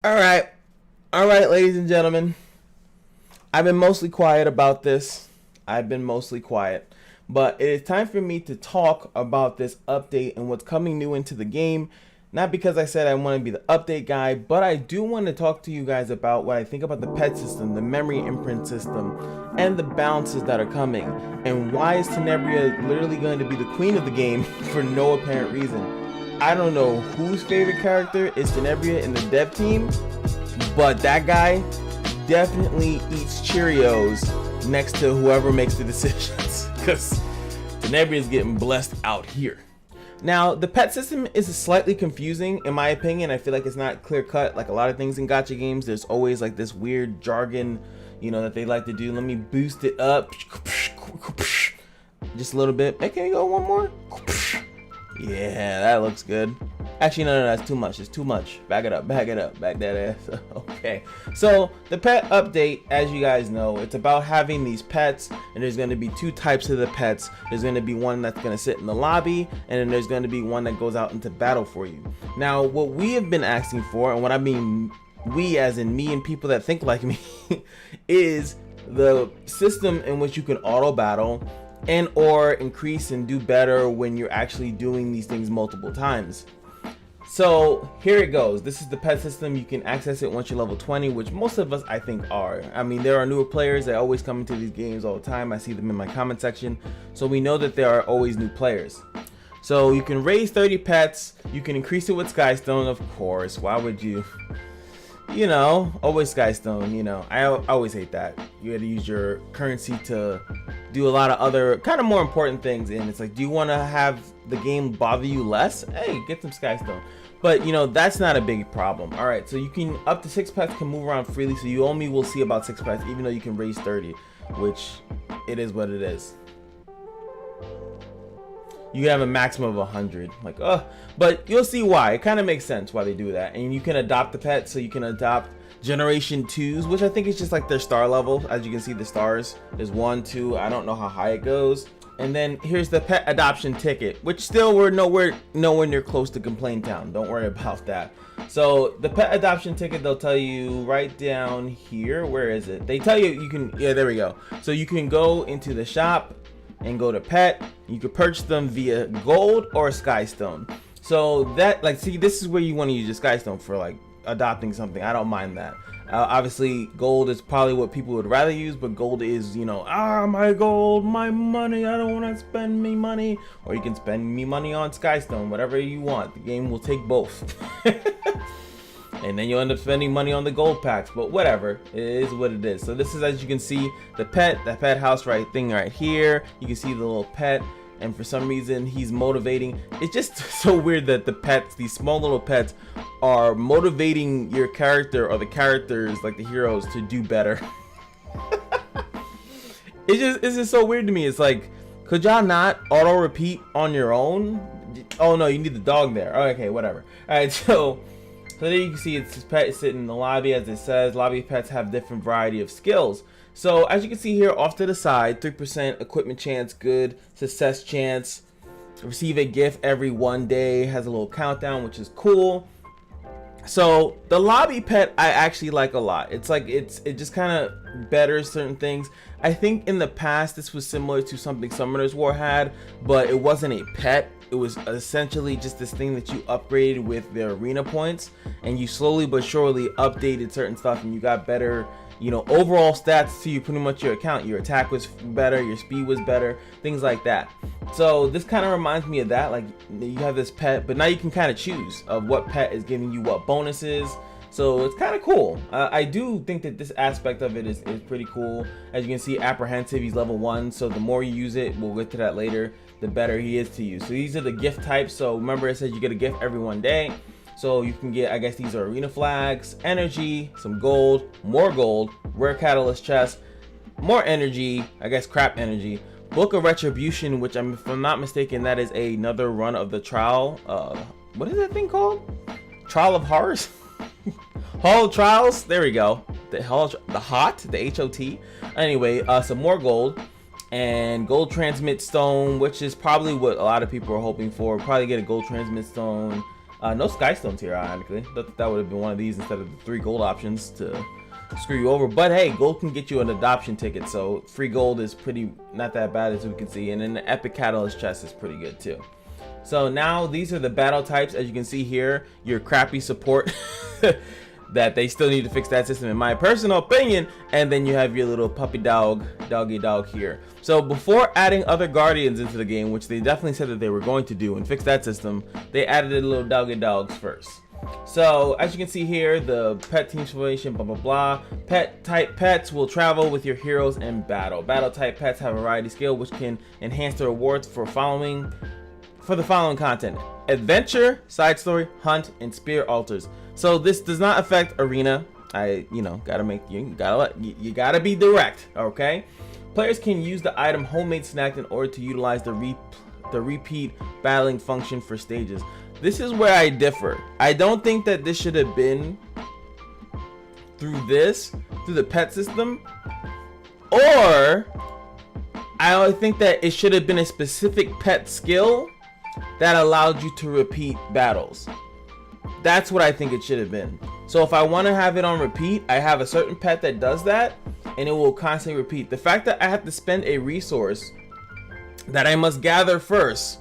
All right, ladies and gentlemen. I've been mostly quiet about this. But it is time for me to talk about this update and what's coming new into the game. Not because I said I want to be the update guy, but I do want to talk to you guys about what I think about the pet system, the memory imprint system, and the balances that are coming. And why is Tenebria literally going to be the queen of the game for no apparent reason? I don't know whose favorite character is Tenebria in the dev team, but that guy definitely eats Cheerios next to whoever makes the decisions, because Tenebria is getting blessed out here. Now, the pet system is slightly confusing in my opinion. I feel like it's not clear cut. Like a lot of things in gacha games, there's always like this weird jargon, you know, that they like to do. Let me boost it up just a little bit. Hey, can you go one more? Yeah, that looks good. Actually, no, that's too much. It's too much. Back it up, back that ass. Okay, so the pet update, as you guys know, it's about having these pets, and there's going to be two types of the pets. There's going to be one that's going to sit in the lobby, and then there's going to be one that goes out into battle for you. Now, what we have been asking for, and what I mean we as in me and people that think like me, is the system in which you can auto battle and or increase and do better when you're actually doing these things multiple times. So here it goes. This is the pet system. You can access it once you're level 20, which most of us I think are. I mean, there are newer players that always come into these games all the time. I see them in my comment section, so we know that there are always new players. So you can raise 30 pets. You can increase it with Skystone, of course. Why would you? You know, always Skystone. You know, I always hate that. You had to use your currency to do a lot of other kind of more important things, and it's like, do you want to have the game bother you less? Hey, get some Skystone. But you know, that's not a big problem. All right, so you can up to 6 pets can move around freely, so you only will see about 6 pets, even though you can raise 30, which it is what it is. You have a maximum of 100, like, but you'll see why. It kind of makes sense why they do that. And you can adopt the pet, so you can adopt generation 2s, which I think is just like their star level. As you can see, the stars, there's 1, 2, I don't know how high it goes. And then here's the pet adoption ticket, which still we're nowhere near close to Complaint Town. Don't worry about that. So the pet adoption ticket, they'll tell you right down here. Where is it? They tell you can, yeah, there we go. So you can go into the shop and go to pet. You can purchase them via gold or Skystone. So that, like, see, this is where you want to use your Skystone for like adopting something. I don't mind that. Obviously gold is probably what people would rather use, but gold is, you know, my gold, my money, I don't want to spend me money. Or you can spend me money on Skystone, whatever you want. The game will take both. And then you'll end up spending money on the gold packs, but whatever, it is what it is. So this is, as you can see, the pet house thing right here. You can see the little pet, and for some reason he's motivating. It's just so weird that the pets, these small little pets, are motivating your character, or the characters, like the heroes, to do better. It's just so weird to me. It's like, could y'all not auto repeat on your own? Oh no, you need the dog there. Oh, okay, whatever. All right, so there you can see it's this pet sitting in the lobby. As it says, lobby pets have different variety of skills. So as you can see here off to the side, 3% equipment chance, good success chance, receive a gift every 1 day, has a little countdown, which is cool. So the lobby pet I actually like a lot. It's like it just kind of betters certain things. I think in the past this was similar to something Summoner's War had, but it wasn't a pet. It was essentially just this thing that you upgraded with the arena points, and you slowly but surely updated certain stuff, and you got better, you know, overall stats to you, pretty much your account. Your attack was better, your speed was better, things like that. So this kind of reminds me of that. Like, you have this pet, but now you can kind of choose of what pet is giving you what bonuses. So it's kind of cool. I do think that this aspect of it is pretty cool. As you can see, apprehensive, he's level 1, so the more you use it, we'll get to that later, the better he is to you. So these are the gift types. So remember, it says you get a gift every 1 day. So you can get, I guess these are arena flags, energy, some gold, more gold, rare catalyst chest, more energy, I guess crap energy, book of retribution, which if I'm not mistaken, that is another run of the trial. What is that thing called? Trial of Horrors? Hall of Trials, there we go. The HOT. Anyway, some more gold and gold transmit stone, which is probably what a lot of people are hoping for. Probably get a gold transmit stone. No sky stones here, ironically. That would have been one of these instead of the 3 gold options to screw you over. But hey, gold can get you an adoption ticket, so free gold is pretty not that bad, as we can see. And then the epic catalyst chest is pretty good too. So now these are the battle types. As you can see here, your crappy support that they still need to fix that system in my personal opinion. And then you have your little puppy doggy dog here. So before adding other guardians into the game, which they definitely said that they were going to do and fix that system, they added the little doggy dogs first. So as you can see here, the pet team formation, blah blah blah. Pet type pets will travel with your heroes in battle. Battle type pets have a variety skill which can enhance the rewards for the following content: adventure, side story, hunt, and spear altars. So this does not affect arena. You gotta be direct, okay? Players can use the item homemade snack in order to utilize the repeat battling function for stages. This is where I differ. I don't think that this should have been through the pet system, or I think that it should have been a specific pet skill that allowed you to repeat battles. That's what I think it should have been. So if I want to have it on repeat, I have a certain pet that does that, and it will constantly repeat. The fact that I have to spend a resource that I must gather first,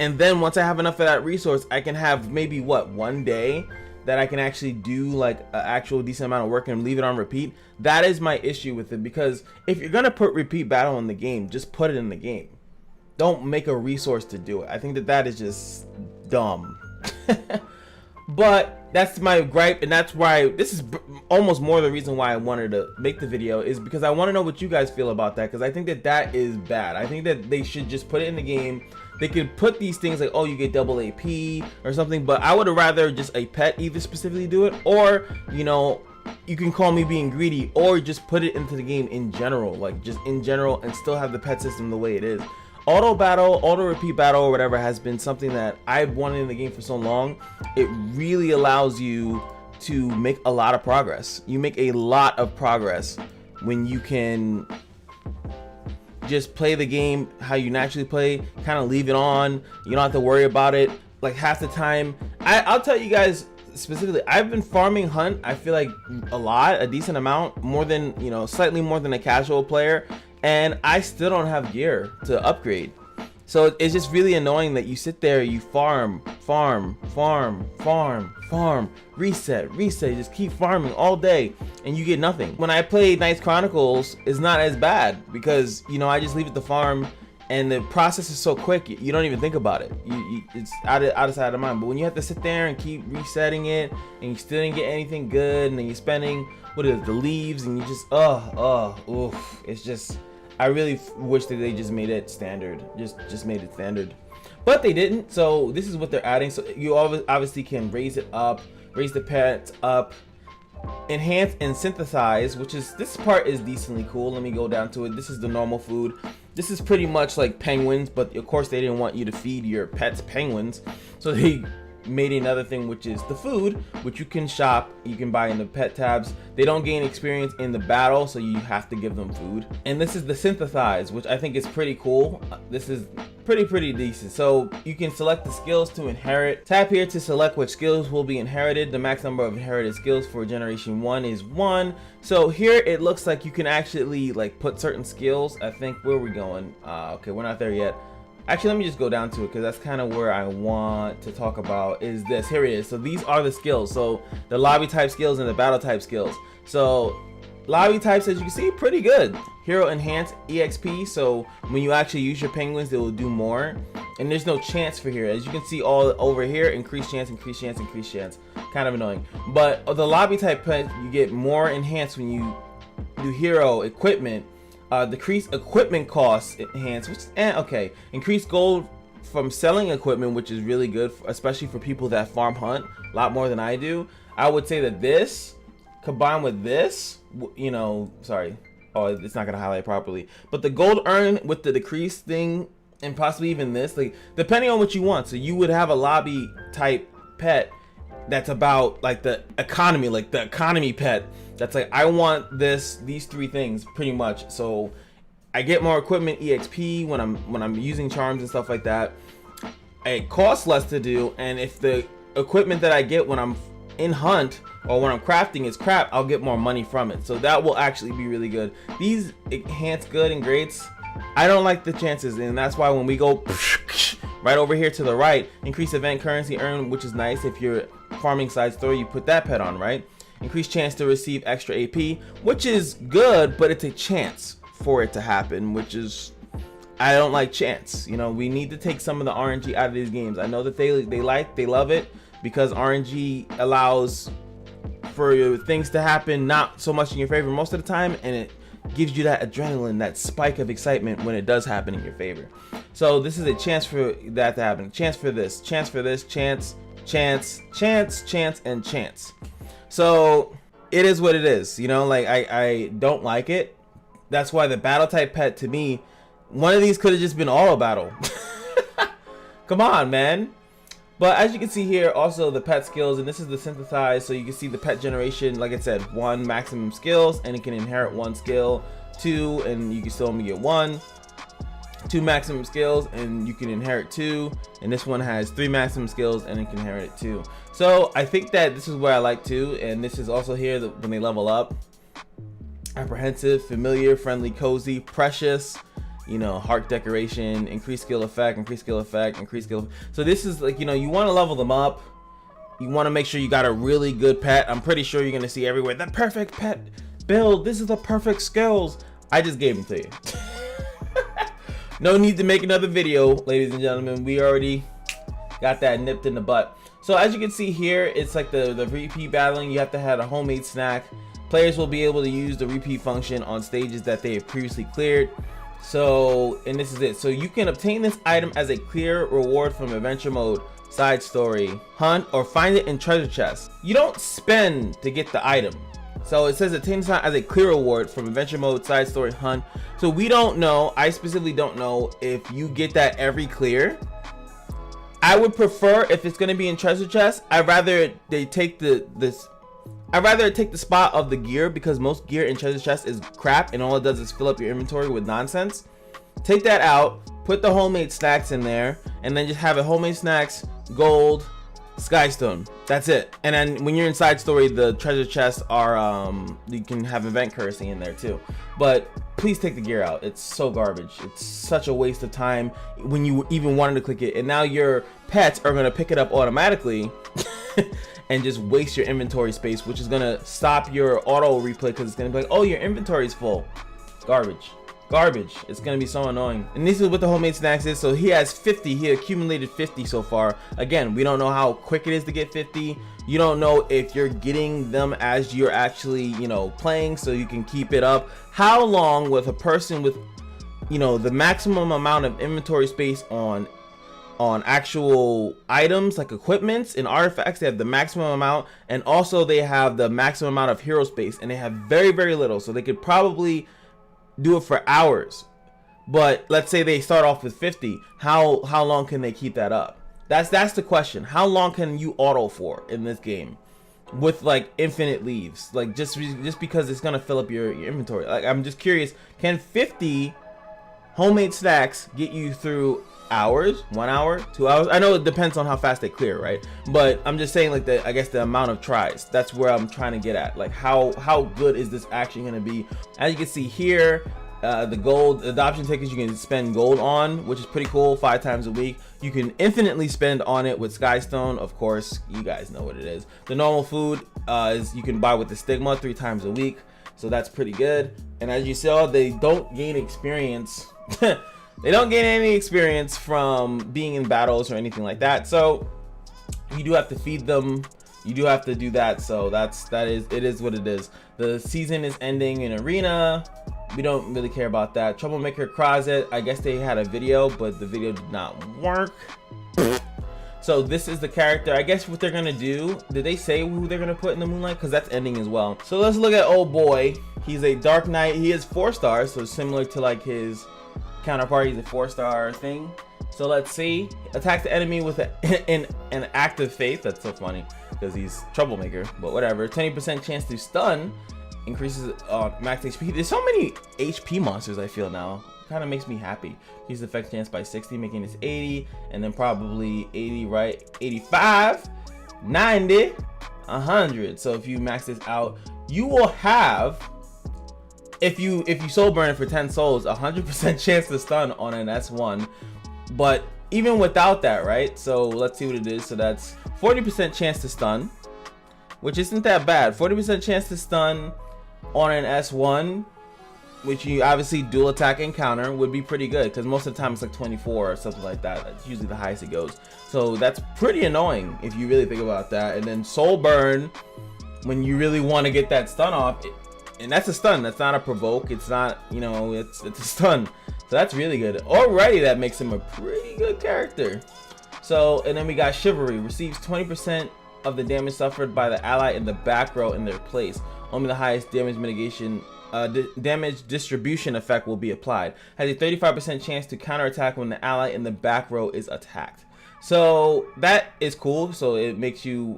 and then once I have enough of that resource, I can have maybe one day that I can actually do like an actual decent amount of work and leave it on repeat. That is my issue with it, because if you're gonna put repeat battle in the game, just put it in the game. Don't make a resource to do it. I think that is just dumb. But that's my gripe, and that's why this is almost more the reason why I wanted to make the video, is because I want to know what you guys feel about that, because I think that is bad. I think that they should just put it in the game. They could put these things like, oh, you get double AP or something, but I would rather just a pet either specifically do it, or you can call me being greedy, or just put it into the game in general, like just in general, and still have the pet system the way it is. Auto battle, auto repeat battle, or whatever has been something that I've wanted in the game for so long. It really allows you to make a lot of progress. You make a lot of progress when you can just play the game how you naturally play, kind of leave it on. You don't have to worry about it. Like half the time, I'll tell you guys specifically, I've been farming hunt, I feel like a decent amount, more than, slightly more than a casual player. And I still don't have gear to upgrade. So it's just really annoying that you sit there, you farm, reset, just keep farming all day, and you get nothing. When I play Knights Chronicles, it's not as bad, because I just leave it to farm, and the process is so quick, you don't even think about it. It's out of sight, out of mind. But when you have to sit there and keep resetting it, and you still didn't get anything good, and then you're spending the leaves, and you just oof, it's just. I really wish that they just made it standard, just made it standard, but they didn't. So this is what they're adding. So you obviously can raise it up, raise the pets up, enhance and synthesize, this part is decently cool. Let me go down to it. This is the normal food. This is pretty much like penguins, but of course they didn't want you to feed your pets penguins, so they made another thing, which is the food, which you can shop, you can buy in the pet tabs. They don't gain experience in the battle, so you have to give them food. And this is the synthesize, which I think is pretty cool. This is pretty decent. So you can select the skills to inherit. Tap here to select which skills will be inherited. The max number of inherited skills for generation 1 is 1. So here it looks like you can actually like put certain skills. I think, where are we going? Okay, we're not there yet. Actually, let me just go down to it, because that's kind of where I want to talk about is this. Here it is. So these are the skills. So the lobby type skills and the battle type skills. So lobby types, as you can see, pretty good. Hero enhance EXP. So when you actually use your penguins, they will do more. And there's no chance for here. As you can see all over here, increase chance, increase chance, increase chance. Kind of annoying. But the lobby type pet, you get more enhanced when you do hero equipment. Decrease equipment costs enhance, which okay. Increase gold from selling equipment, which is really good, especially for people that farm hunt a lot more than I do. I would say that this combined with this, sorry, it's not gonna highlight properly, but the gold earned with the decrease thing, and possibly even this, like depending on what you want. So you would have a lobby type pet that's about like the economy, like the economy pet. That's like, I want these 3 things pretty much. So I get more equipment EXP when I'm using charms and stuff like that. It costs less to do, and if the equipment that I get when I'm in hunt or when I'm crafting is crap, I'll get more money from it. So that will actually be really good. These enhance good and greats, I don't like the chances, and that's why when we go right over here to the right, increase event currency earned, which is nice. If you're farming side story, you put that pet on, right? Increase chance to receive extra AP, which is good, but it's a chance for it to happen, which is, I don't like chance. You know, we need to take some of the RNG out of these games. I know that they love it because RNG allows for things to happen not so much in your favor most of the time, and it gives you that adrenaline, that spike of excitement when it does happen in your favor. So this is a chance for that to happen. Chance for this, chance for this, chance, chance, chance, chance, and chance. So it is what it is, you know, like I don't like it. That's why the battle type pet, to me, one of these could have just been auto battle. Come on, man. But as you can see here, also the pet skills, and this is the synthesized, so you can see the pet generation, like I said, 1 maximum skills, and it can inherit 1 skill, 2, and you can still only get 1. 2 maximum skills, and you can inherit 2, and this one has 3 maximum skills, and it can inherit 2. So I think that this is where I like 2, and this is also here when they level up. Apprehensive, familiar, friendly, cozy, precious, you know, heart decoration, increased skill effect, increased skill effect, increased skill. So this is like, you know, you want to level them up. You want to make sure you got a really good pet. I'm pretty sure you're going to see everywhere the perfect pet build. This is the perfect skills. I just gave them to you. No need to make another video, ladies and gentlemen. We already got that nipped in the butt. So as you can see here, it's like the repeat battling. You have to have a homemade snack. Players will be able to use the repeat function on stages that they have previously cleared. So, and this is it. So you can obtain this item as a clear reward from adventure mode, side story, hunt, or find it in treasure chests. You don't spend to get the item. So it says obtain this item as a clear reward from adventure mode, side story, hunt. So we don't know, I specifically don't know if you get that every clear. I would prefer, if it's gonna be in treasure chests, I'd rather they take I'd rather take the spot of the gear, because most gear in treasure chest is crap and all it does is fill up your inventory with nonsense. Take that out, put the homemade snacks in there, and then just have it homemade snacks, gold, skystone. That's it. And then when you're in side story, the treasure chests are you can have event currency in there too. But please take the gear out. It's so garbage. It's such a waste of time when you even wanted to click it, and now your pets are going to pick it up automatically. And just waste your inventory space, which is gonna stop your auto replay, because it's gonna be like, oh, your inventory is full. Garbage. Garbage. It's gonna be so annoying. And this is what the homemade snacks is. So he has 50. He accumulated 50 so far. Again, we don't know how quick it is to get 50. You don't know if you're getting them as you're actually, you know, playing, so you can keep it up. How long with a person with, you know, the maximum amount of inventory space on actual items like equipments and artifacts, they have the maximum amount, and also they have the maximum amount of hero space, and they have very, very little, so they could probably do it for hours. But let's say they start off with 50, how long can they keep that up? That's the question. How long can you auto for in this game with like infinite leaves, like just because it's gonna fill up your inventory? Like, I'm just curious, can 50 homemade snacks get you through hours, 1 hour, 2 hours? I know it depends on how fast they clear, right? But I'm just saying, like, I guess the amount of tries, that's where I'm trying to get at. Like, how good is this actually going to be? As you can see here, the gold adoption tickets you can spend gold on, which is pretty cool, 5 times a week. You can infinitely spend on it with skystone. Of course, you guys know what it is. The normal food is you can buy with the stigma 3 times a week, so that's pretty good. And as you saw, they don't gain experience. They don't gain any experience from being in battles or anything like that. So you do have to feed them. You do have to do that. So it is what it is. The season is ending in arena. We don't really care about that. Troublemaker Crozet, I guess they had a video, but the video did not work. So this is the character. I guess what they're gonna do, did they say who they're gonna put in the moonlight? Because that's ending as well. So let's look at old boy. He's a dark knight. He is 4 stars, so similar to like his counterpart. He's a 4-star thing. So let's see. Attack the enemy with an act of faith. That's so funny because he's troublemaker, but whatever. 20% chance to stun. Increases max HP. There's so many HP monsters, I feel now. Kind of makes me happy. Increases effect chance by 60, making this 80, and then probably 80, right? 85. 90, 100. So if you max this out, you will have, if you soul burn it for 10 souls, 100% chance to stun on an S1. But even without that, right? So let's see what it is. So that's 40% chance to stun, which isn't that bad. 40% chance to stun on an S1, which you obviously dual attack and counter, would be pretty good, because most of the time it's like 24 or something like that. That's usually the highest it goes. So that's pretty annoying if you really think about that. And then soul burn, when you really want to get that stun off, and that's a stun, that's not a provoke, it's not, you know, it's a stun. So that's really good. Already that makes him a pretty good character. So, and then we got Chivalry, receives 20% of the damage suffered by the ally in the back row in their place. Only the highest damage mitigation damage distribution effect will be applied. Has a 35% chance to counterattack when the ally in the back row is attacked. So that is cool. So it makes you,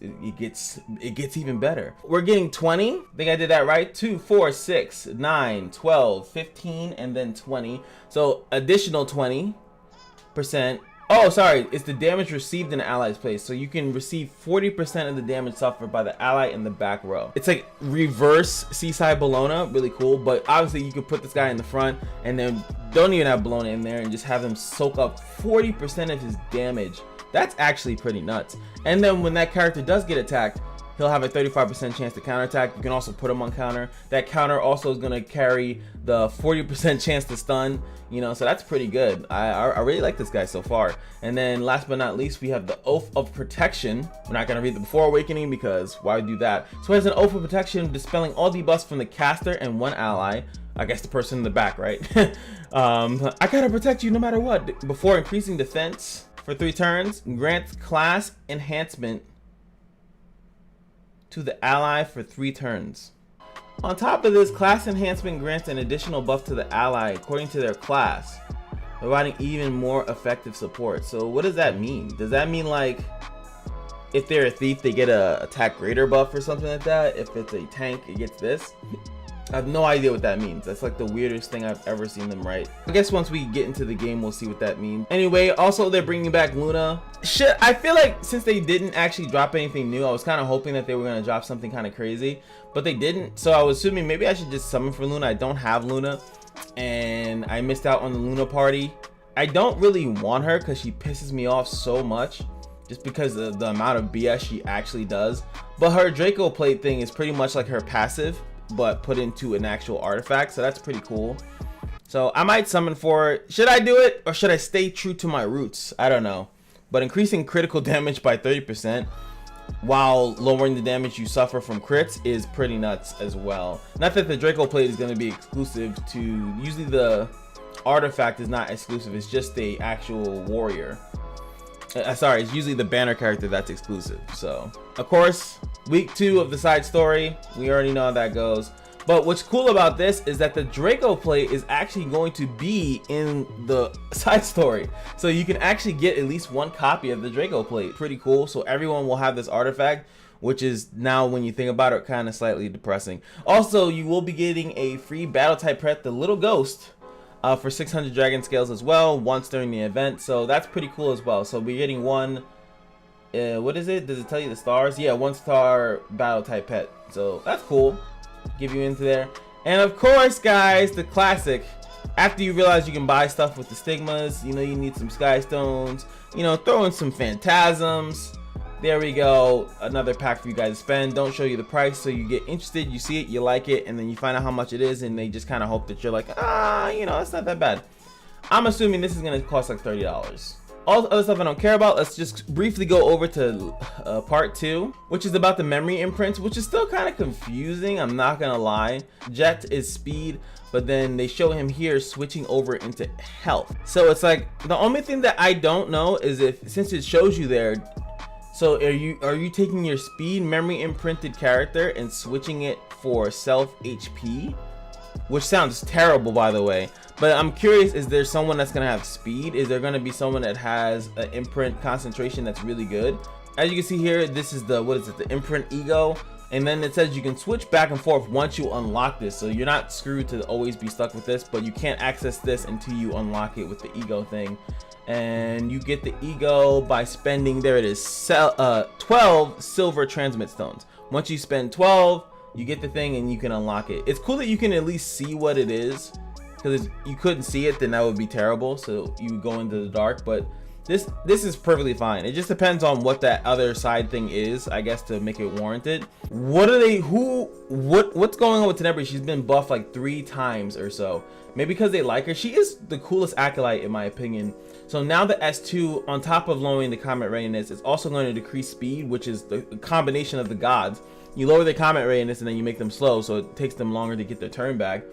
it gets even better. We're getting 20. I think I did that right. 2, 4, 6, 9, 12, 15, and then 20. So additional 20%. Oh, sorry, it's the damage received in the ally's place. So you can receive 40% of the damage suffered by the ally in the back row. It's like reverse Seaside Bologna, really cool. But obviously you could put this guy in the front and then don't even have Bologna in there and just have him soak up 40% of his damage. That's actually pretty nuts. And then when that character does get attacked, he'll have a 35% chance to counterattack. You can also put him on counter. That counter also is going to carry the 40% chance to stun, you know, so that's pretty good. I really like this guy so far. And then last but not least, we have the Oath of Protection. We're not going to read the Before Awakening because why do that? So it has an Oath of Protection, dispelling all debuffs from the caster and one ally. I guess the person in the back, right? I gotta protect you no matter what. Before increasing defense for 3 turns, grants class enhancement to the ally for 3 turns. On top of this, class enhancement grants an additional buff to the ally according to their class, providing even more effective support. So what does that mean? Does that mean like if they're a thief they get a attack greater buff or something like that? If it's a tank it gets this? I have no idea what that means. That's like the weirdest thing I've ever seen them write. I guess once we get into the game, we'll see what that means. Anyway, also they're bringing back Luna. Shit, I feel like since they didn't actually drop anything new, I was kind of hoping that they were going to drop something kind of crazy, but they didn't. So I was assuming maybe I should just summon for Luna. I don't have Luna and I missed out on the Luna party. I don't really want her because she pisses me off so much, just because of the amount of BS she actually does. But her Draco plate thing is pretty much like her passive, but put into an actual artifact, so that's pretty cool. So I might summon for her. Should I do it or should I stay true to my roots? I don't know. But increasing critical damage by 30% while lowering the damage you suffer from crits is pretty nuts as well. Not that the Draco plate is going to be exclusive to, usually the artifact is not exclusive, it's just the actual warrior. Sorry, it's usually the banner character that's exclusive. So of course, week 2 of the side story, we already know how that goes. But what's cool about this is that the Draco plate is actually going to be in the side story, so you can actually get at least 1 copy of the Draco plate. Pretty cool. So everyone will have this artifact, which is now, when you think about it, kind of slightly depressing. Also, you will be getting a free battle type pet, the Little Ghost, for 600 dragon scales as well, once during the event. So that's pretty cool as well. So we're getting 1 what is it? Does it tell you the stars? Yeah, 1-star battle type pet. So that's cool. Give you into there. And of course, guys, the classic. After you realize you can buy stuff with the stigmas, you know, you need some sky stones, you know, throw in some phantasms. There we go. Another pack for you guys to spend. Don't show you the price, so you get interested, you see it, you like it, and then you find out how much it is, and they just kind of hope that you're like, you know, it's not that bad. I'm assuming this is going to cost like $30. All the other stuff I don't care about. Let's just briefly go over to part 2, which is about the memory imprints, which is still kind of confusing, I'm not gonna lie. Jet is speed, but then they show him here switching over into health. So it's like, the only thing that I don't know is if, since it shows you there, so are you taking your speed memory imprinted character and switching it for self HP? Which sounds terrible, by the way. But I'm curious, is there someone that's going to have speed? Is there going to be someone that has an imprint concentration that's really good? As you can see here, this is the, what is it, the imprint ego. And then it says you can switch back and forth once you unlock this. So you're not screwed to always be stuck with this, but you can't access this until you unlock it with the ego thing. and you get the ego by spending, there it is, 12 silver transmit stones. Once you spend 12, you get the thing and you can unlock it. It's cool that you can at least see what it is, because if you couldn't see it, then that would be terrible, so you would go into the dark. But this is perfectly fine. It just depends on what that other side thing is, I guess, to make it warranted. What's going on with Tenebria? She's been buffed like 3 times or so. Maybe because they like her. She is the coolest acolyte in my opinion. So now the S2, on top of lowering the combat readiness, is also going to decrease speed, which is the combination of the gods. You lower their combat readiness and then you make them slow, so it takes them longer to get their turn back.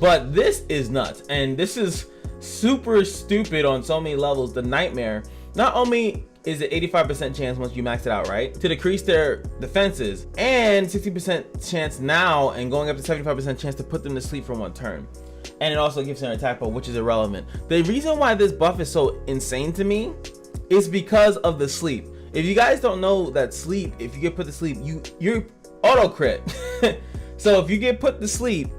But this is nuts, and this is super stupid on so many levels. The nightmare, not only is it 85% chance once you max it out, right, to decrease their defenses, and 60% chance now, and going up to 75% chance to put them to sleep for 1 turn. And it also gives her an attack buff, which is irrelevant. The reason why this buff is so insane to me is because of the sleep. If you guys don't know that sleep, if you get put to sleep, you're auto crit. So if you get put to sleep,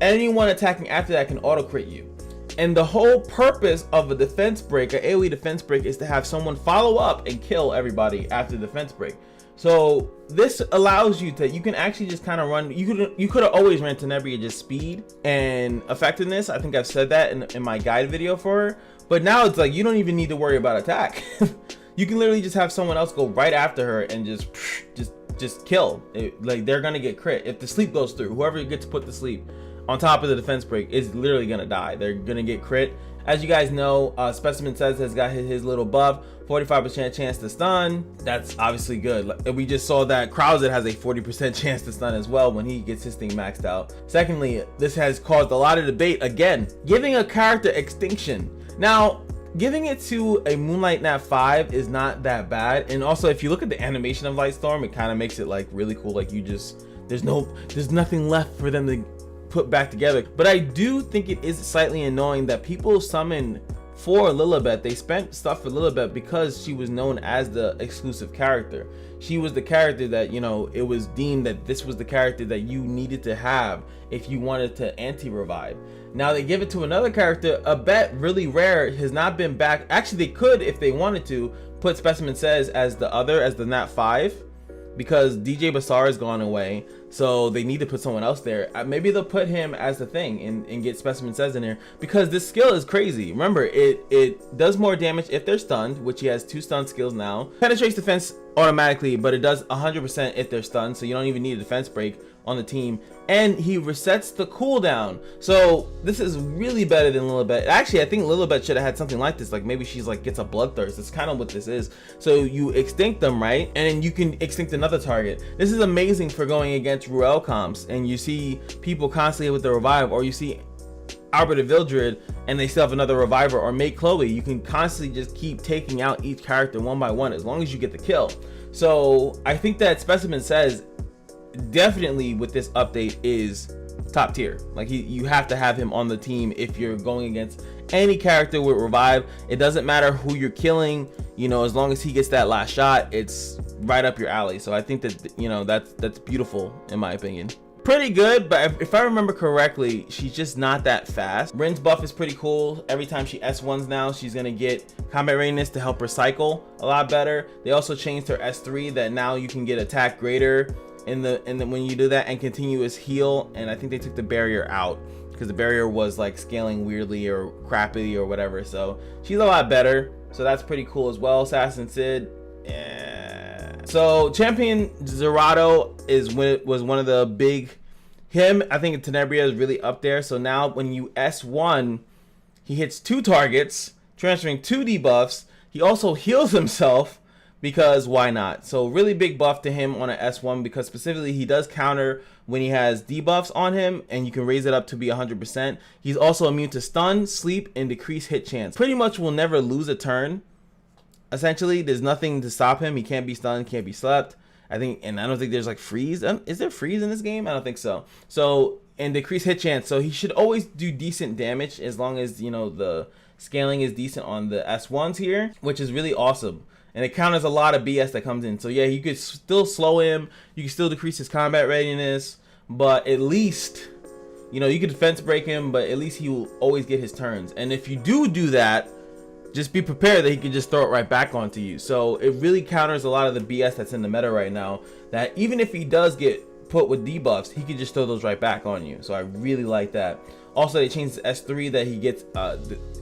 anyone attacking after that can auto crit you. And the whole purpose of a defense break, an AoE defense break, is to have someone follow up and kill everybody after the defense break. So this allows you to, you can actually just kind of run, you could have always ran Tenebria just speed and effectiveness. I think I've said that in my guide video for her. But now it's like, you don't even need to worry about attack. You can literally just have someone else go right after her and just kill. Like, they're gonna get crit. If the sleep goes through, whoever gets put to sleep on top of the defense break is literally gonna die. They're gonna get crit. As you guys know, Specimen Says has got his little buff, 45% chance to stun. That's obviously good. We just saw that Crozet has a 40% chance to stun as well when he gets his thing maxed out. Secondly, this has caused a lot of debate. Again, giving a character extinction. Now, giving it to a Moonlight Nat 5 is not that bad. And also, if you look at the animation of Lightstorm, it kind of makes it like really cool. Like, you just, there's nothing left for them to put back together. But I do think it is slightly annoying that people summon for Lilibet. They spent stuff for Lilibet because she was known as the exclusive character. She was the character that, you know, it was deemed that this was the character that you needed to have if you wanted to anti-revive. Now they give it to another character, a bet really rare, has not been back. Actually, they could, if they wanted to, put Specimen Says as the Nat 5, because DJ Basar has gone away, so they need to put someone else there. Maybe they'll put him as the thing and get Specimen Says in there, because this skill is crazy. Remember, it does more damage if they're stunned, which he has 2 stun skills now. Penetrates defense automatically, but it does 100% if they're stunned, so you don't even need a defense break on the team. And he resets the cooldown, so this is really better than Lilibet. Actually, I think Lilibet should have had something like this. Like, maybe she's like gets a bloodthirst. That's kind of what this is. So you extinct them, right, and then you can extinct another target. This is amazing for going against Ruel comps, and you see people constantly with the revive, or you see Albert of Vildred and they still have another reviver, or Make Chloe. You can constantly just keep taking out each character one by one as long as you get the kill. So I think that Specimen Says definitely with this update is top tier. Like, you have to have him on the team if you're going against any character with revive. It doesn't matter who you're killing, you know, as long as he gets that last shot, it's right up your alley. So I think that, you know, that's beautiful in my opinion. Pretty good, but if I remember correctly, she's just not that fast. Rin's buff is pretty cool. Every time she S1s now, she's gonna get combat readiness to help her cycle a lot better. They also changed her S3 that now you can get attack greater in the when you do that, and continuous heal. And I think they took the barrier out because the barrier was like scaling weirdly or crappy or whatever. So she's a lot better. So that's pretty cool as well. Assassin Sid, yeah. So Champion Zerato was one of the big. I think Tenebria is really up there. So now when you S1, he hits 2 targets, transferring 2 debuffs. He also heals himself, because why not? So really big buff to him on an S1, because specifically he does counter when he has debuffs on him, and you can raise it up to be 100%. He's also immune to stun, sleep, and decrease hit chance. Pretty much will never lose a turn. Essentially, there's nothing to stop him. He can't be stunned, can't be slept. I think, and I don't think there's like freeze. Is there freeze in this game? I don't think so. So, and decrease hit chance. So he should always do decent damage as long as, you know, the scaling is decent on the S1s here, which is really awesome. And it counters a lot of BS that comes in. So yeah, you could still slow him. You can still decrease his combat readiness, but at least, you know, you could defense break him, but at least he will always get his turns. And if you do that, just be prepared that he can just throw it right back onto you. So it really counters a lot of the BS that's in the meta right now, that even if he does get put with debuffs, he can just throw those right back on you. So I really like that. Also, they changed the S3 that he gets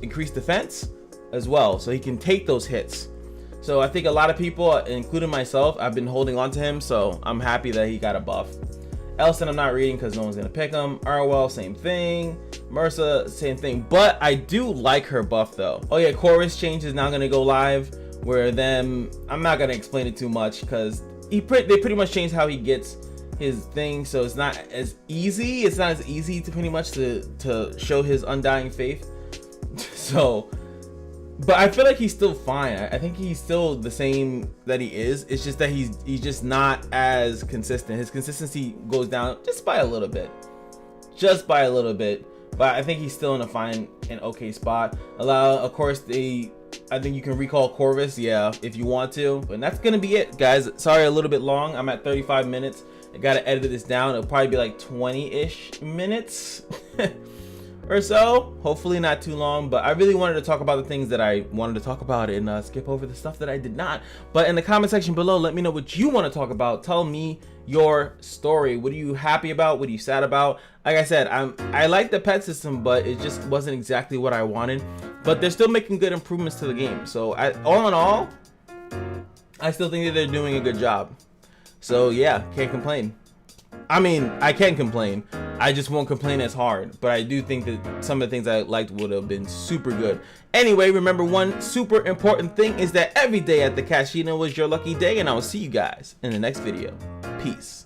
increased defense as well, so he can take those hits. So I think a lot of people, including myself, I've been holding on to him, so I'm happy that he got a buff. Elson, I'm not reading because no one's gonna pick him. Arwell, same thing. Mersa, same thing. But I do like her buff though. Oh yeah, Chorus change is now gonna go live. Where them, I'm not gonna explain it too much because they pretty much changed how he gets his thing, so it's not as easy. It's not as easy to pretty much to show his undying faith. So, but I feel like he's still fine. I think he's still the same that he is. It's just that he's just not as consistent. His consistency goes down just by a little bit. Just by a little bit. But I think he's still in a fine and okay spot. Of course, I think you can recall Corvus, yeah, if you want to. But that's gonna be it, guys. Sorry, a little bit long. I'm at 35 minutes. I gotta edit this down. It'll probably be like 20-ish minutes or so. Hopefully not too long, but I really wanted to talk about the things that I wanted to talk about and skip over the stuff that I did not. But in the comment section below, let me know what you want to talk about. Tell me your story. What are you happy about? What are you sad about? Like I said, I like the pet system, but it just wasn't exactly what I wanted. But they're still making good improvements to the game. So all in all, I still think that they're doing a good job. So yeah, can't complain. I mean, I can complain. I just won't complain as hard. But I do think that some of the things I liked would have been super good. Anyway, remember one super important thing is that every day at the Casino was your lucky day. And I will see you guys in the next video. Peace.